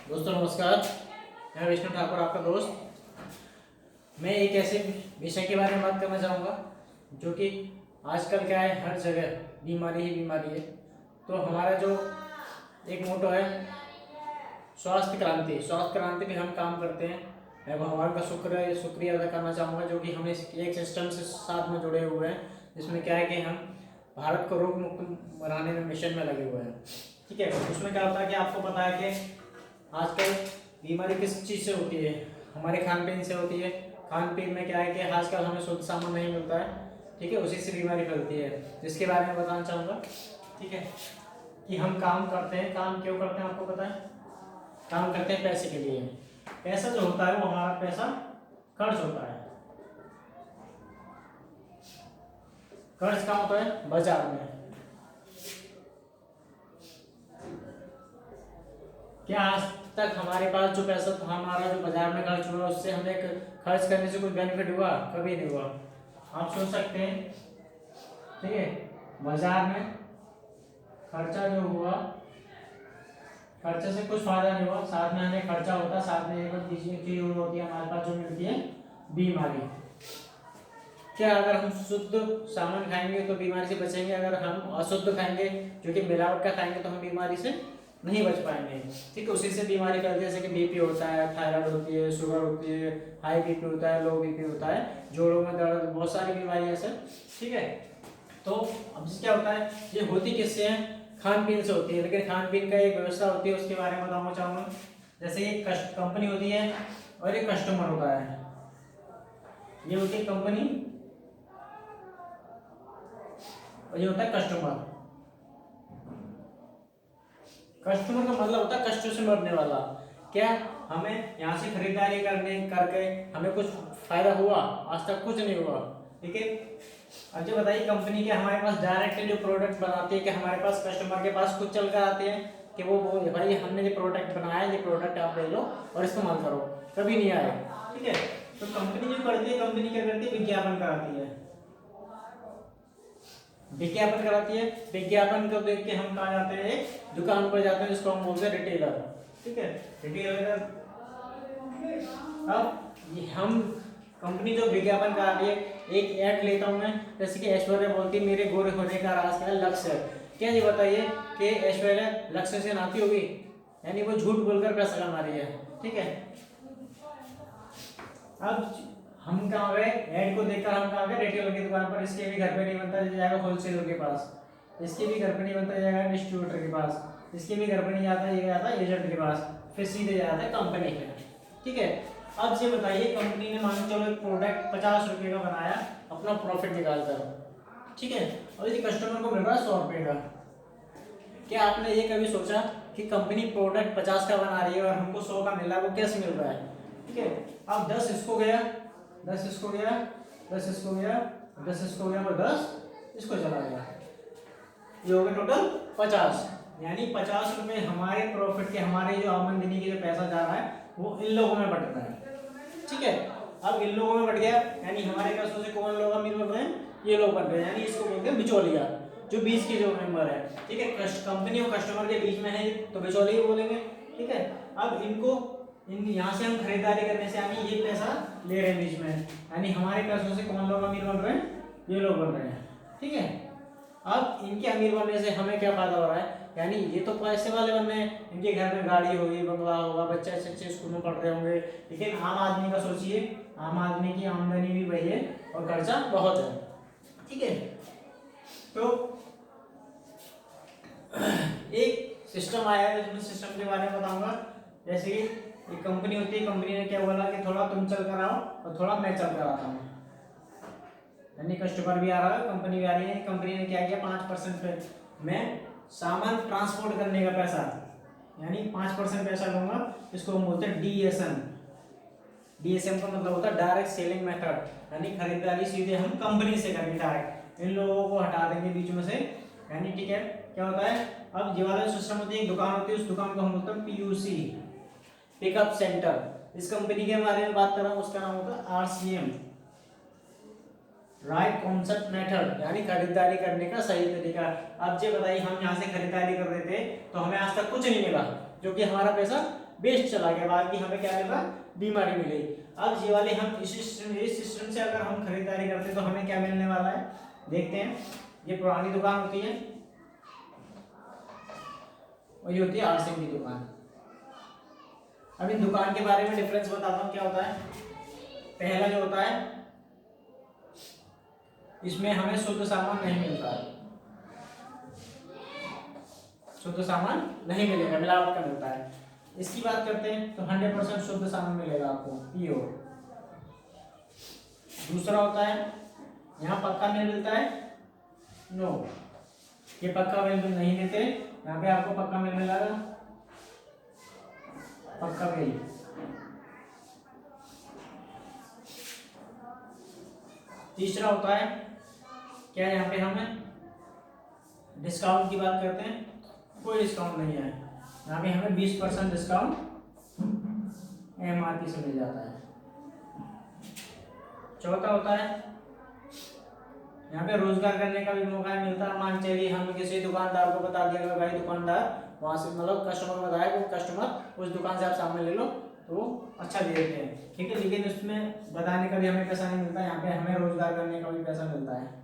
दोस्तों नमस्कार। मैं विष्णु ठाकुर, आपका दोस्त। मैं एक ऐसे विषय के बारे में बात करना चाहूँगा जो कि आजकल क्या है, हर जगह बीमारी ही बीमारी है। तो हमारा जो एक मोटो है स्वास्थ्य क्रांति पे हम काम करते हैं। मैं भगवान का शुक्रिया अदा करना चाहूँगा जो कि हमें एक सिस्टम से साथ में जुड़े हुए हैं, जिसमें क्या है कि हम भारत को रोग मुक्त बनाने में मिशन में लगे हुए हैं। ठीक है, उसमें क्या होता है कि आपको पता है कि आजकल बीमारी किस चीज़ से होती है, हमारे खान पीन से होती है। खान पीन में क्या है कि आजकल हमें शुद्ध सामान नहीं मिलता है। ठीक है, उसी से बीमारी फैलती है, जिसके बारे में बताना चाहूँगा। ठीक है, कि हम काम करते हैं, काम क्यों करते हैं आपको पता है? काम करते हैं पैसे के लिए। पैसा जो होता है वो हमारा पैसा खर्च होता है। खर्च कहाँ होता है? बाजार में। क्या आज तक हमारे पास जो पैसा था, हमारा जो बाजार में खर्च हुआ, उससे हमें खर्च करने से कोई बेनिफिट हुआ? कभी नहीं हुआ। आप सोच सकते हैं, ठीक है, बाजार में खर्चा जो हुआ, खर्चे से कुछ फायदा नहीं हुआ। साथ में हमें खर्चा होता, साथ में एक चीज होती है हमारे पास जो मिलती है, बीमारी। क्या अगर हम शुद्ध सामान खाएंगे तो बीमारी से बचेंगे? अगर हम अशुद्ध खाएंगे, जो कि मिलावट का खाएंगे, तो हम बीमारी से नहीं बच पाएंगे। ठीक है, उसी से बीमारी फैलती है, जैसे कि बीपी होता है, थायराइड होती है, शुगर होती है, हाई बीपी होता है, लो बीपी होता है, जोड़ों में दर्द, बहुत सारी बीमारियां सर। ठीक है, तो अब क्या होता है, ये होती किससे है? खान पीन से होती है। लेकिन खान पीन का एक व्यवस्था होती है, उसके बारे में बताना चाहूँगा। जैसे एक कंपनी होती है और एक कस्टमर होता है। ये होती है कंपनी और ये होता है कस्टमर। कस्टमर का मतलब होता है कष्टों से मरने वाला। क्या हमें यहाँ से खरीदारी करने करके हमें कुछ फायदा हुआ? आज तक कुछ नहीं हुआ। ठीक है, अब जो बताइए, कंपनी के हमारे पास डायरेक्ट जो प्रोडक्ट बनाती है, कि हमारे पास कस्टमर के पास खुद चल कर आते हैं कि वो भाई हमने ये प्रोडक्ट बनाया, ये प्रोडक्ट आप ले लो और इस्तेमाल करो? कभी नहीं आए। ठीक है, तो कंपनी जो करती है, कंपनी क्या करती है? विज्ञापन कराती है। विज्ञापन कराती है। विज्ञापन को देख के हम कहाँ जाते हैं? एक दुकान पर जाते हैं, जिसको हम बोलते हैं रिटेलर। ठीक है, रिटेलर। अब हम कंपनी जो विज्ञापन करा रही है, एक ऐड लेता हूँ मैं, जैसे कि ऐश्वर्या बोलती है मेरे गोरे होने का राज क्या है? लक्ष्य है। क्या ये बताइए कि ऐश्वर्या लक्ष्य से नाती होगी? यानी वो झूठ बोलकर पैसा कमा रही है। ठीक है, अब हम कहाँ गए? ऐड को देखकर हम कहाँ गए? रिटेलर की दुकान पर। इसके भी घर पे नहीं बनता, जाएगा होलसेलर के पास। इसके भी घर पे नहीं बनता, जाएगा डिस्ट्रीब्यूटर के पास। इसके भी घर पे नहीं जाता, ये जाता है एजेंट के पास, फिर सीधे जाता है कंपनी के। ठीक है, अब ये बताइए, कंपनी ने मान चलो एक प्रोडक्ट 50 रुपये का बनाया, अपना प्रॉफिट निकाल कर। ठीक है, और यदि कस्टमर को मिल रहा है 100 रुपये का। क्या आपने ये कभी सोचा कि कंपनी प्रोडक्ट 50 का बना रही है और हमको 100 का मिल रहा है? वो कैसे मिल रहा है? ठीक है, अब 10 इसको गया, 10 इसको गया, 10 इसको गया, 10 इसको गया और 10 इसको चला गया। ये हो गया टोटल 50। यानी 50 रुपये हमारे प्रॉफिट के, हमारे जो आमदनी के जो पैसा जा रहा है, वो इन लोगों में बट रहा है। ठीक है, अब इन लोगों में बट गया, यानी हमारे पैसों से कौन लोग अमीर बन रहे हैं? ये लोग बन रहे हैं। यानी इसको बोलते हैं बिचौलिया, जो बीच के जो मेंबर है। ठीक है, कंपनी और कस्टमर के बीच में है, तो बिचौलिया बोलेंगे। ठीक है, अब इन यहाँ से हम खरीदारी करने से, यानी ये पैसा ले रहे हैं बीच में, यानी हमारे पैसों से कौन लोग अमीर बन रहे हैं? ये लोग बन रहे हैं। ठीक है, अब इनके अमीर बनने से हमें क्या फायदा हो रहा है? यानी ये तो पैसे वाले बन रहे हैं, इनके घर में गाड़ी होगी, बंगला होगा, बच्चे अच्छे अच्छे स्कूल में पढ़ रहे होंगे। लेकिन आम आदमी का सोचिए, आम आदमी की आमदनी भी वही है और खर्चा बहुत है। ठीक है, तो एक सिस्टम आया है, उसमें सिस्टम के बारे में बताऊंगा। जैसे कि एक कंपनी होती है, कंपनी ने क्या बोला कि थोड़ा तुम चल कर आओ और थोड़ा मैं चल कर आता हूँ। यानी कस्टमर भी आ रहा है, कंपनी भी आ रही है। कंपनी ने क्या किया? 5% पे मैं सामान ट्रांसपोर्ट करने का पैसा, यानी 5% पैसा लूंगा। इसको हम बोलते हैं डीएसएम। डीएसएम का मतलब होता है डायरेक्ट सेलिंग मेथड, यानी खरीदारी सीधे हम कंपनी से करेंगे डायरेक्ट, इन लोगों को हटा देंगे बीच में से। यानी ठीक है, क्या होता है, अब ये वाला सिस्टम होती है, एक दुकान होती है, उस दुकान को हम बोलते हैं पीयूसी, पिकअप सेंटर। इस कंपनी के बारे में बात कर रहा हूँ, उसका नाम होता है आरसीएम, राइट कॉन्सेप्ट मेथड, यानी खरीदारी करने का सही तरीका। अब ये बताइए, हम यहाँ से खरीदारी कर रहे थे तो हमें आज तक कुछ नहीं मिला, जो कि हमारा पैसा बेस्ट चला गया, बाकी हमें क्या मिल रहा, बीमारी मिली। अब ये वाले हम इस सिस्टम से अगर हम खरीदारी करते हैं तो हमें क्या मिलने वाला है, देखते हैं। ये पुरानी दुकान होती है और ये होती है आरसीएम की दुकान। अब इन दुकान के बारे में डिफरेंस बताता हूँ क्या होता है। पहला जो होता है, इसमें हमें शुद्ध सामान नहीं मिलता है, शुद्ध सामान नहीं मिलेगा, मिलावट का मिलता है। इसकी बात करते हैं तो 100% शुद्ध सामान मिलेगा आपको, प्योर। दूसरा होता है, यहाँ पक्का मिल मिलता है, नो, ये पक्का मिल नहीं देते, यहाँ पे आपको पक्का मिल मिलेगा, पक्का मिल। तीसरा होता है क्या, यहाँ पे हमें डिस्काउंट की बात करते हैं, कोई डिस्काउंट नहीं है, यहाँ पे हमें 20% डिस्काउंट एमआरपी से मिल जाता है। चौथा होता है, यहाँ पे रोजगार करने का भी मौका मिलता है। मान चलिए हम किसी दुकानदार को बता दिया कि भाई दुकानदार वहाँ से, मतलब कस्टमर बताया, वो कस्टमर उस दुकान से आप सामान ले लो तो अच्छा दे देते हैं, ठीक है। लेकिन उसमें बताने का भी हमें पैसा नहीं मिलता, यहाँ पे हमें रोजगार करने का भी पैसा मिलता है,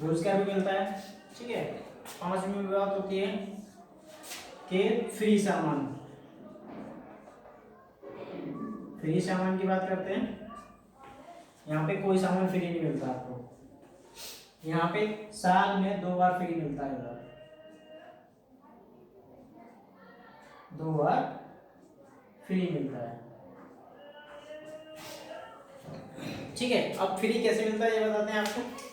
रोजगार भी मिलता है, ठीक है। पांचवी बात होती है कि फ्री सामान, फ्री सामान की बात करते हैं। यहाँ पे कोई सामान फ्री नहीं मिलता आपको, यहाँ पे साल में 2 बार फ्री मिलता है, इधर 2 बार फ्री मिलता है, ठीक है। अब फ्री कैसे मिलता है ये बताते हैं आपको।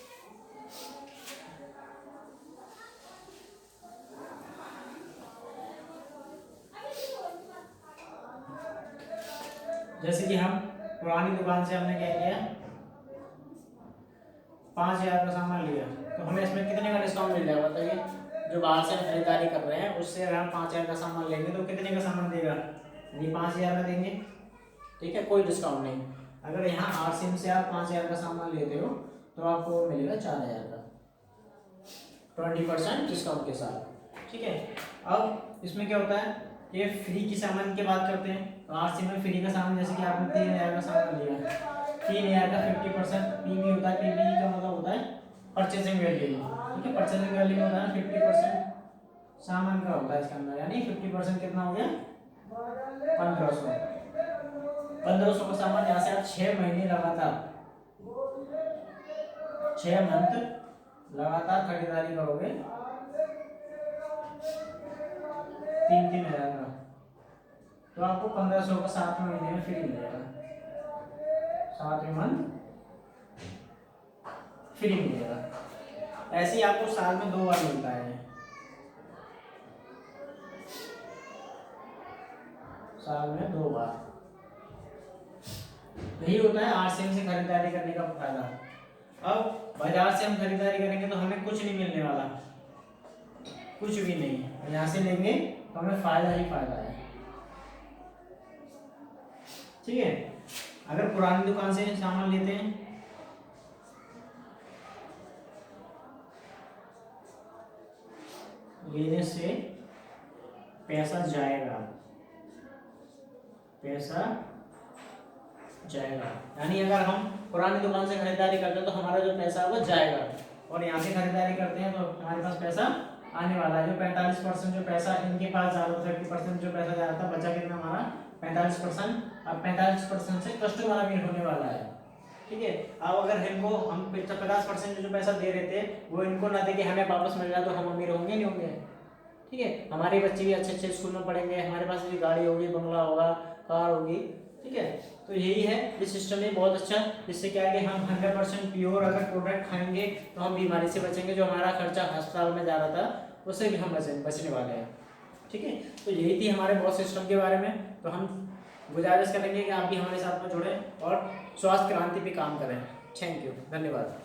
जैसे कि हम पुरानी दुकान से हमने क्या किया, 5000 का सामान लिया, तो हमें इसमें कितने का डिस्काउंट मिल जाएगा बताइए। जो बाहर से हम खरीदारी कर रहे हैं उससे अगर हम 5000 का सामान लेंगे तो कितने का सामान देगा, ये 5000 का देंगे, ठीक है, कोई डिस्काउंट नहीं। अगर यहाँ आरसीएम से आप 5000 का सामान लेते हो तो आपको मिलेगा 4000 का, 20% डिस्काउंट के साथ, ठीक है। अब इसमें क्या होता है, ये फ्री की सामान की बात करते हैं, तो आरसीएम में फ्री का सामान, जैसे कि आपने 3000 का सामान लिया, 3000 का 50% पीवी होता है। पीवी का मतलब होता है परचेसिंग वैल्यू, ठीक है। परचेसिंग वैल्यू होता है 50% सामान का होता है इसके अंदर, यानी 50% कितना हो गया, 1500। 1500 का सामान यहाँ से आप 6 महीने लगातार, 6 मंथ लगातार खरीदारी करोगे, 3-3 हज़ार का, तो आपको 1500 का 7 महीने में फ्री मिलेगा, 7वें मंथ फ्री मिलेगा। ऐसे ही आपको साल में 2 बार मिलता है, साल में 2 बार। यही होता है आरसीएम से खरीदारी करने का फायदा। अब बाजार से हम खरीदारी करेंगे तो हमें कुछ नहीं मिलने वाला, कुछ भी नहीं, यहाँ से लेंगे तो हमें फायदा ही फायदा है, ठीक है। अगर पुरानी दुकान से सामान लेते हैं, लेने से पैसा जाएगा, पैसा जाएगा, यानी अगर हम पुरानी दुकान से खरीदारी करते हैं तो हमारा जो पैसा है वो जाएगा, और यहाँ से खरीदारी करते हैं तो हमारे पास पैसा आने वाला है। जो 45% जो पैसा इनके पास जा रहा था, 30% जो पैसा जा रहा था, बचा कितना हमारा 45%। अब 45% से कस्टमर अमीर होने वाला है, ठीक है। अब अगर इनको हम 50% जो पैसा दे रहे थे वो इनको ना दे के हमें वापस मिल जाए तो हम अमीर होंगे नहीं होंगे, ठीक है। हमारे बच्चे भी अच्छे अच्छे स्कूल में पढ़ेंगे, हमारे पास भी गाड़ी होगी, बंगला होगा, कार होगी, ठीक है। तो यही है, ये सिस्टम है बहुत अच्छा, जिससे क्या है कि हम 100% प्योर अगर प्रोडक्ट खाएंगे तो हम बीमारी से बचेंगे, जो हमारा खर्चा अस्पताल में जा रहा था उससे भी हम बचने वाले हैं, ठीक है। तो यही थी हमारे बहुत सिस्टम के बारे में। तो हम गुजारिश करेंगे कि आप भी हमारे साथ में जुड़ें और स्वास्थ्य क्रांति पे काम करें। थैंक यू, धन्यवाद।